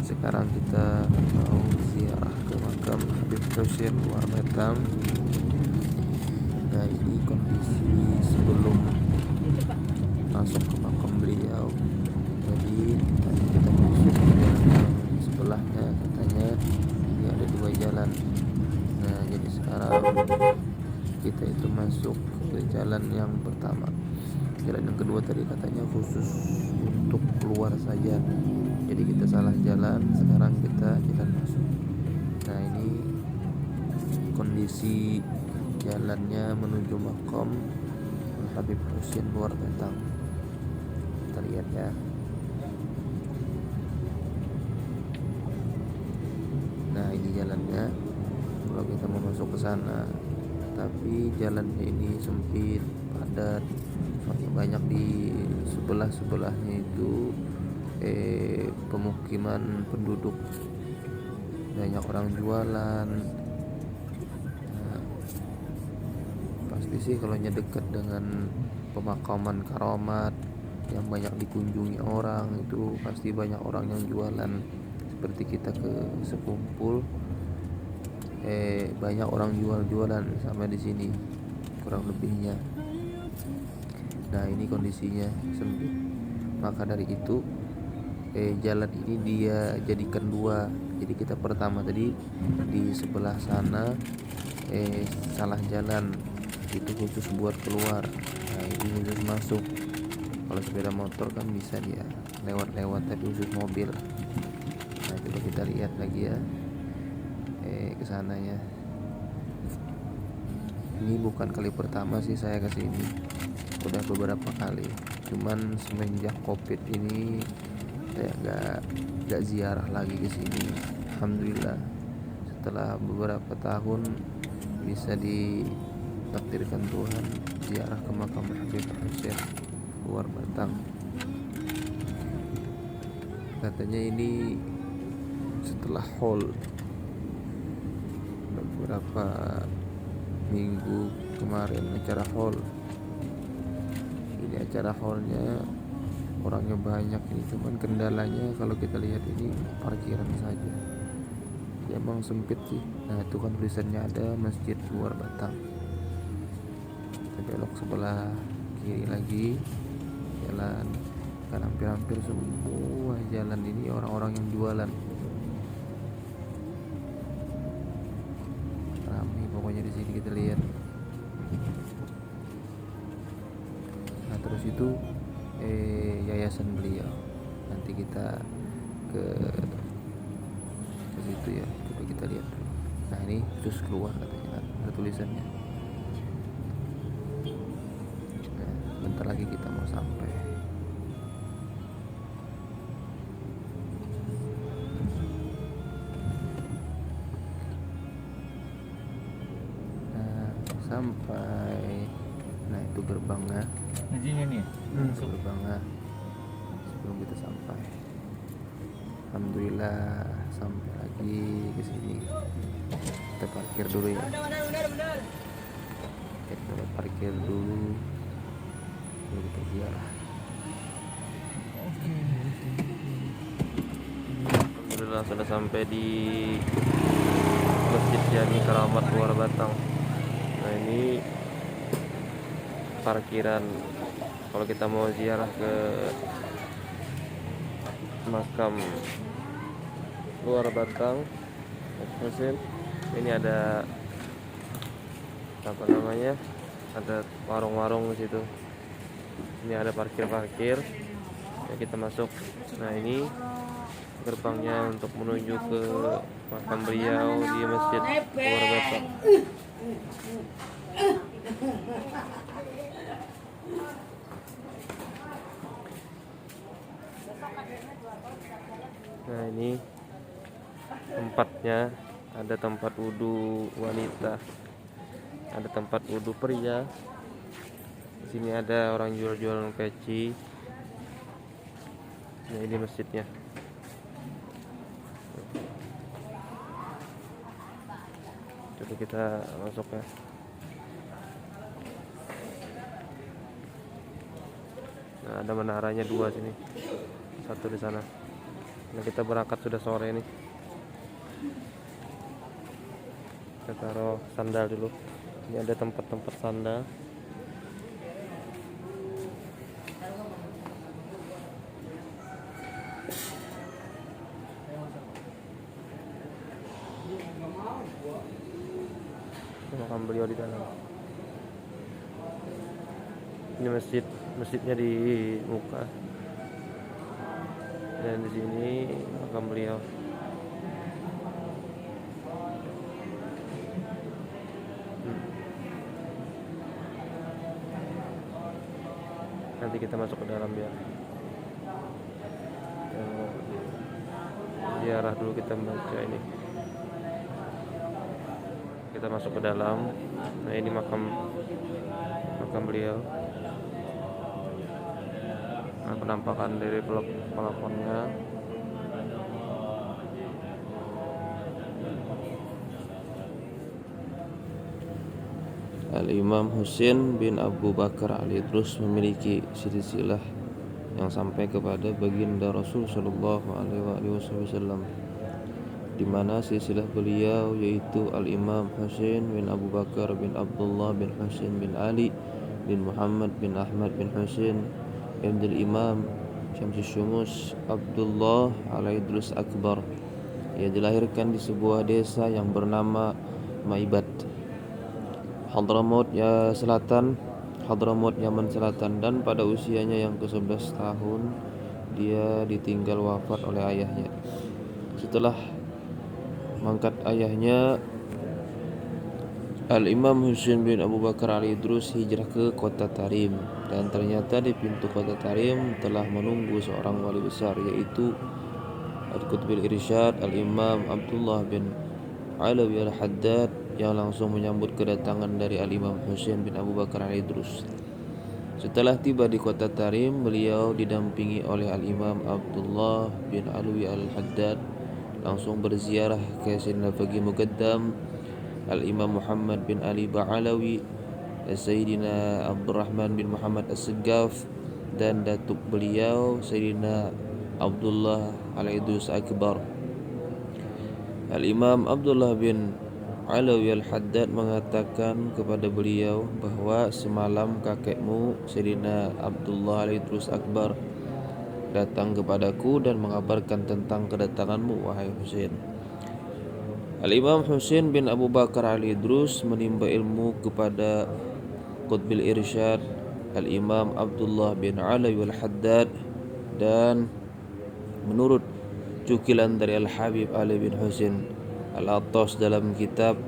Sekarang kita mau ziarah ke makam Habib Hussein Luar Batam. Nah, ini kondisi sebelum masuk ke makam beliau. Jadi tadi kita masuk ke jalan yang sebelahnya, katanya ini ada dua jalan. Nah, jadi sekarang kita itu masuk ke jalan yang pertama. Jalan yang kedua tadi katanya khusus untuk keluar saja. Jadi kita salah jalan, sekarang kita jalan masuk. Nah, ini kondisi jalannya menuju makam Habib Hussein Luar Batang. Kita lihat ya. Nah, ini jalannya kalau kita mau masuk ke sana, tapi jalannya ini sempit, padat, soalnya banyak di sebelah-sebelahnya itu pemukiman penduduk, banyak orang jualan. Nah, pasti sih kalau dekat dengan pemakaman karamat yang banyak dikunjungi orang, itu pasti banyak orang yang jualan. Seperti kita ke sekumpul, banyak orang jualan sama di sini kurang lebihnya. Nah, ini kondisinya sempit, maka dari itu jalan ini dia jadikan dua. Jadi kita pertama tadi di sebelah sana salah jalan, itu khusus buat keluar. Nah, ini khusus masuk. Kalau sepeda motor kan bisa dia lewat-lewat, tapi khusus mobil. Nah, coba kita lihat lagi ya ke sananya. Ini bukan kali pertama sih saya kesini, udah beberapa kali. Cuman semenjak COVID ini saya nggak ziarah lagi ke sini. Alhamdulillah, setelah beberapa tahun bisa ditakdirkan Tuhan ziarah ke makam Habib Hussein Luar Batang. Katanya ini setelah haul beberapa minggu kemarin acara haul. Ini acara haulnya orangnya banyak ini, cuman kendalanya kalau kita lihat ini parkiran saja. Ya, emang sempit sih. Nah, itu kan tulisannya ada Masjid Luar Batang. Kita belok sebelah kiri lagi, jalan kan hampir-hampir semua jalan ini orang-orang yang jualan. Ramai pokoknya di sini kita lihat. Nah, terus itu yayasan beliau. Nanti kita ke situ ya, coba kita lihat dulu. Nah, ini terus keluar katanya kan, ada tulisannya. Nah, bentar lagi kita mau sampai. Nah, sampai. Nah, itu gerbangnya. Nih. Gerbangnya sebelum kita sampai. Alhamdulillah sampai lagi ke sini. Kita parkir dulu ya. Kita parkir dulu, baru kita ziarah. Alhamdulillah sudah sampai di Masjid Jami Keramat Luar Batang. Nah, ini parkiran kalau kita mau ziarah ke makam Luar Batang Hussein. Ini ada apa namanya, ada warung-warung di situ. Ini ada parkir ya, kita masuk. Nah, ini gerbangnya untuk menuju ke makam beliau di Masjid Luar Batang. Nah, ini tempatnya, ada tempat wudhu wanita, ada tempat wudhu pria. Di sini ada orang jual-jual peci. Nah, ini masjidnya. Jadi kita masuk ya. Nah, ada menaranya dua sini, satu di sana. Nah, kita berangkat sudah sore nih. Kita taruh sandal dulu. Ini ada tempat-tempat sandal. Makam beliau di dalam. Ini masjidnya di muka. Dan di sini makam beliau. Nanti kita masuk ke dalam biar ziarah dulu, kita baca ini. Kita masuk ke dalam. Nah, ini makam beliau. Nah, penampakan dari pelafonnya. Al-Imam Husain bin Abu Bakar al-Idrus memiliki silsilah yang sampai kepada baginda Rasul Shallallahu Alaihi Wasallam, di mana silsilah beliau yaitu Al-Imam Husain bin Abu Bakar bin Abdullah bin Husain bin Ali bin Muhammad bin Ahmad bin Husain bin Imam Syamsus Syumus Abdullah al-Idrus Akbar. Ia dilahirkan di sebuah desa yang bernama Maibat, Hadramaut Yaman Selatan, dan pada usianya yang ke-11 tahun dia ditinggal wafat oleh ayahnya. Setelah mangkat ayahnya, Al-Imam Husain bin Abu Bakar al-Idrus hijrah ke kota Tarim, dan ternyata di pintu kota Tarim telah menunggu seorang wali besar, yaitu Al-Qutbil Irsyad Al-Imam Abdullah bin Alawi al-Haddad, yang langsung menyambut kedatangan dari Al-Imam Husain bin Abu Bakar al-Idrus. Setelah tiba di kota Tarim, beliau didampingi oleh Al-Imam Abdullah bin Alawi al-Haddad langsung berziarah ke Sayyidina Faqih Muqaddam Al-Imam Muhammad bin Ali Ba'alawi, Sayyidina Abdurrahman bin Muhammad As-Segaf, dan datuk beliau Sayyidina Abdullah al-Idrus Akbar. Al-Imam Abdullah bin Alawi al-Haddad mengatakan kepada beliau bahwa semalam kakekmu Sayyidina Abdullah al-Idrus Akbar datang kepadaku dan mengabarkan tentang kedatanganmu, wahai Husain. Al-Imam Husain bin Abu Bakar al-Idrus menimba ilmu kepada Qutbil Irsyad Al-Imam Abdullah bin Alawi al-Haddad, dan menurut cukilan dari Al-Habib Ali bin Husain Al-Attas dalam kitab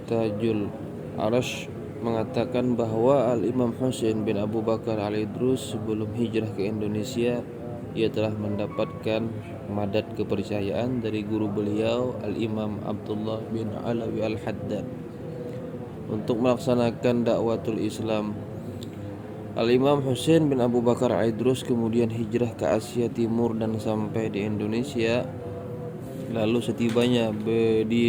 Tajul Arash mengatakan bahwa Al-Imam Husain bin Abu Bakar al-Idrus sebelum hijrah ke Indonesia, ia telah mendapatkan madat kepercayaan dari guru beliau Al-Imam Abdullah bin Alawi al-Haddad untuk melaksanakan dakwatul Islam. Al-Imam Husain bin Abu Bakar al-Idrus kemudian hijrah ke Asia Timur dan sampai di Indonesia. Lalu setibanya di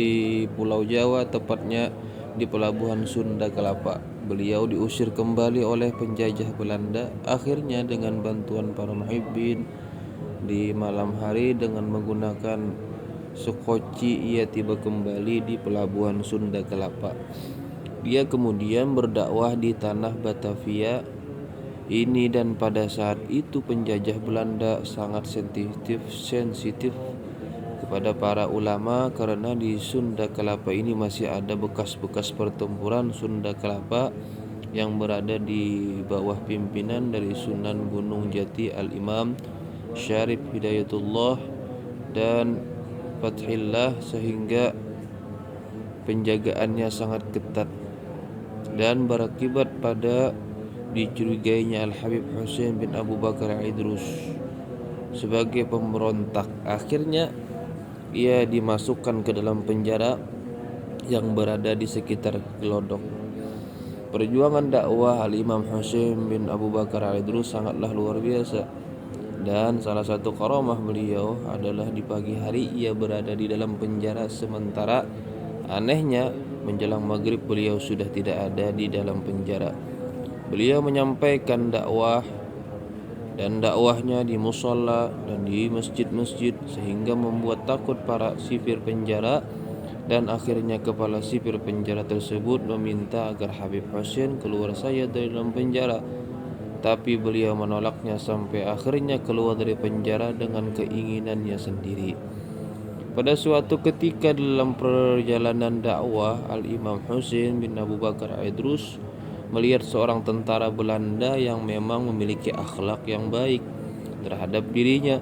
Pulau Jawa, tepatnya di pelabuhan Sunda Kelapa, beliau diusir kembali oleh penjajah Belanda. Akhirnya dengan bantuan para muhibbin, di malam hari dengan menggunakan sekoci ia tiba kembali di pelabuhan Sunda Kelapa. Dia kemudian berdakwah di tanah Batavia ini, dan pada saat itu penjajah Belanda sangat sensitif kepada para ulama, karena di Sunda Kelapa ini masih ada bekas-bekas pertempuran Sunda Kelapa yang berada di bawah pimpinan dari Sunan Gunung Jati Al-Imam Syarif Hidayatullah dan Fathillah, sehingga penjagaannya sangat ketat dan berakibat pada dicurigainya Al-Habib Husain bin Abu Bakar al-Idrus sebagai pemberontak. Akhirnya ia dimasukkan ke dalam penjara yang berada di sekitar Glodok. Perjuangan dakwah Al-Imam Husain bin Abu Bakar al-Idrus sangatlah luar biasa, dan salah satu karamah beliau adalah di pagi hari ia berada di dalam penjara, sementara anehnya menjelang maghrib beliau sudah tidak ada di dalam penjara. Beliau menyampaikan dakwah dan dakwahnya di musalla dan di masjid-masjid sehingga membuat takut para sipir penjara, dan akhirnya kepala sipir penjara tersebut meminta agar Habib Hussein keluar saja dari dalam penjara. Tapi beliau menolaknya sampai akhirnya keluar dari penjara dengan keinginannya sendiri. Pada suatu ketika dalam perjalanan dakwah, Al-Imam Hussein bin Abu Bakar Idrus melihat seorang tentara Belanda yang memang memiliki akhlak yang baik terhadap dirinya,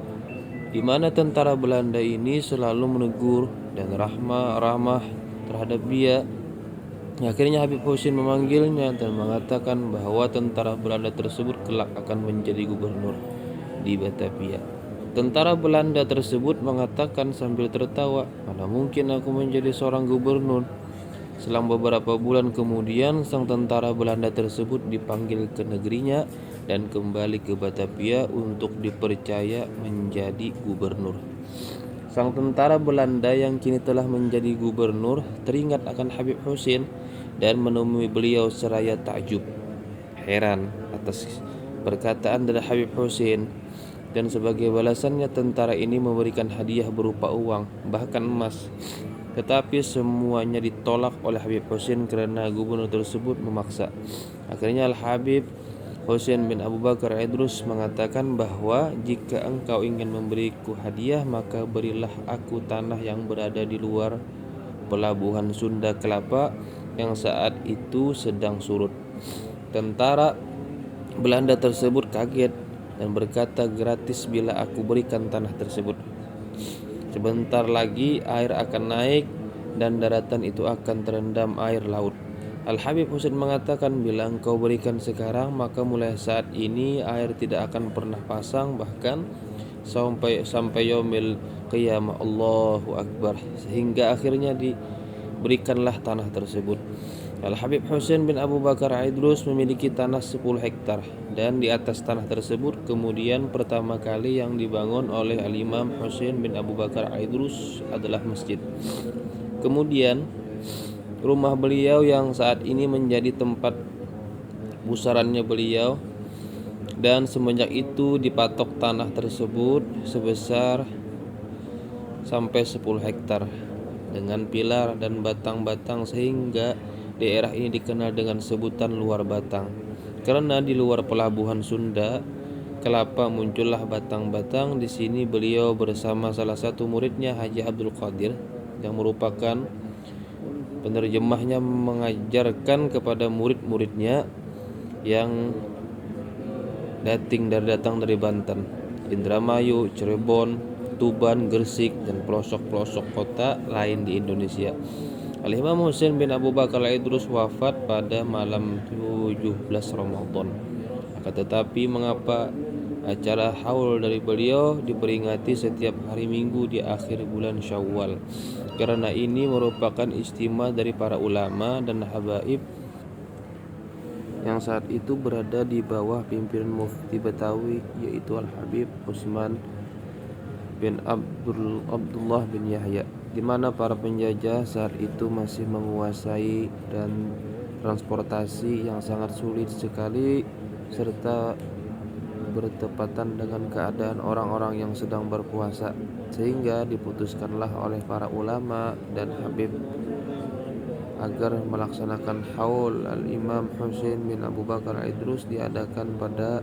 di mana tentara Belanda ini selalu menegur dan ramah terhadap dia. Akhirnya Habib Hussein memanggilnya dan mengatakan bahwa tentara Belanda tersebut kelak akan menjadi gubernur di Batavia. Tentara Belanda tersebut mengatakan sambil tertawa, "Mana mungkin aku menjadi seorang gubernur?" Selang beberapa bulan kemudian, sang tentara Belanda tersebut dipanggil ke negerinya dan kembali ke Batavia untuk dipercaya menjadi gubernur. Sang tentara Belanda yang kini telah menjadi gubernur teringat akan Habib Hussein dan menemui beliau seraya takjub, heran atas perkataan dari Habib Hussein, dan sebagai balasannya tentara ini memberikan hadiah berupa uang, bahkan emas. Tetapi semuanya ditolak oleh Habib Hussein karena gubernur tersebut memaksa. Akhirnya Al-Habib Hussein bin Abu Bakar Idrus mengatakan bahwa jika engkau ingin memberiku hadiah, maka berilah aku tanah yang berada di luar pelabuhan Sunda Kelapa yang saat itu sedang surut. Tentara Belanda tersebut kaget dan berkata, "Gratis bila aku berikan tanah tersebut. Sebentar lagi air akan naik dan daratan itu akan terendam air laut." Al-Habib Hussein mengatakan, "Bila engkau berikan sekarang, maka mulai saat ini air tidak akan pernah pasang, bahkan sampai yaumil qiyamah." Allahu Akbar. Sehingga akhirnya diberikanlah tanah tersebut. Al-Habib Hussein bin Abu Bakar Idrus memiliki tanah 10 hektar, dan di atas tanah tersebut kemudian pertama kali yang dibangun oleh Al-Imam Hussein bin Abu Bakar Idrus adalah masjid. Kemudian rumah beliau yang saat ini menjadi tempat pusarannya beliau, dan semenjak itu dipatok tanah tersebut sebesar sampai 10 hektar dengan pilar dan batang-batang, sehingga daerah ini dikenal dengan sebutan Luar Batang. Karena di luar pelabuhan Sunda Kelapa muncullah batang-batang. Di sini beliau bersama salah satu muridnya Haji Abdul Qadir yang merupakan penerjemahnya mengajarkan kepada murid-muridnya yang datang dari Banten, Indramayu, Cirebon, Tuban, Gresik, dan pelosok-pelosok kota lain di Indonesia. Al-Imam Hussein bin Abu Bakar Idrus wafat pada malam 17 Ramadan. Akan tetapi mengapa acara haul dari beliau diperingati setiap hari Minggu di akhir bulan Syawal? Karena ini merupakan istimewa dari para ulama dan habaib yang saat itu berada di bawah pimpinan Mufti Betawi, yaitu Al-Habib Utsman bin Abdullah bin Yahya, di mana para penjajah saat itu masih menguasai dan transportasi yang sangat sulit sekali serta bertepatan dengan keadaan orang-orang yang sedang berpuasa, sehingga diputuskanlah oleh para ulama dan habib agar melaksanakan haul Al-Imam Hussein bin Abu Bakar Idrus diadakan pada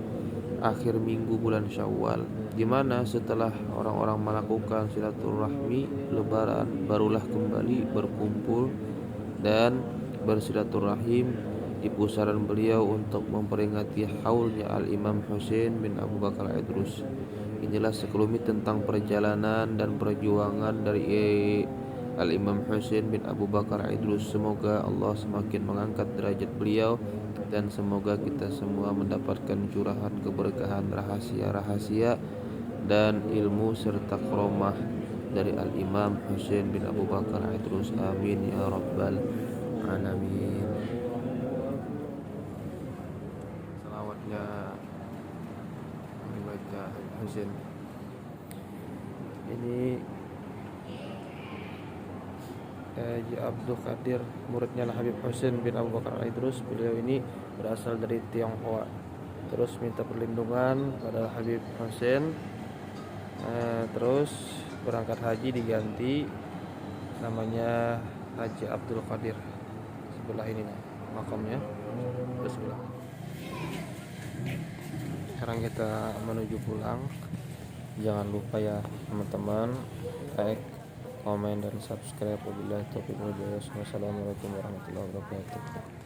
akhir minggu bulan Syawal, di mana setelah orang-orang melakukan silaturahmi lebaran barulah kembali berkumpul dan bersilaturahim di pusaran beliau untuk memperingati haulnya Al-Imam Hussein bin Abu Bakar Idrus. Inilah sekelumit tentang perjalanan dan perjuangan dari Al-Imam Hussein bin Abu Bakar Idrus. Semoga Allah semakin mengangkat derajat beliau dan semoga kita semua mendapatkan curahan keberkahan rahasia-rahasia dan ilmu serta karomah dari Al-Imam Hussein bin Abu Bakar Idrus. Amin ya rabbal alamin. Salawatnya membaca Hussein ini Haji Abdul Qadir, muridnya Habib Hussein bin Abu Bakar Idrus. Beliau ini berasal dari Tionghoa terus minta perlindungan pada Habib Hussein. Terus berangkat haji diganti namanya Haji Abdul Qadir. Sebelah ini nih makamnya, sebelah. Sekarang kita menuju pulang. Jangan lupa ya teman-teman, like, komen, dan subscribe. Wabillahi taufiq wal hidayah. Wassalamualaikum warahmatullahi wabarakatuh.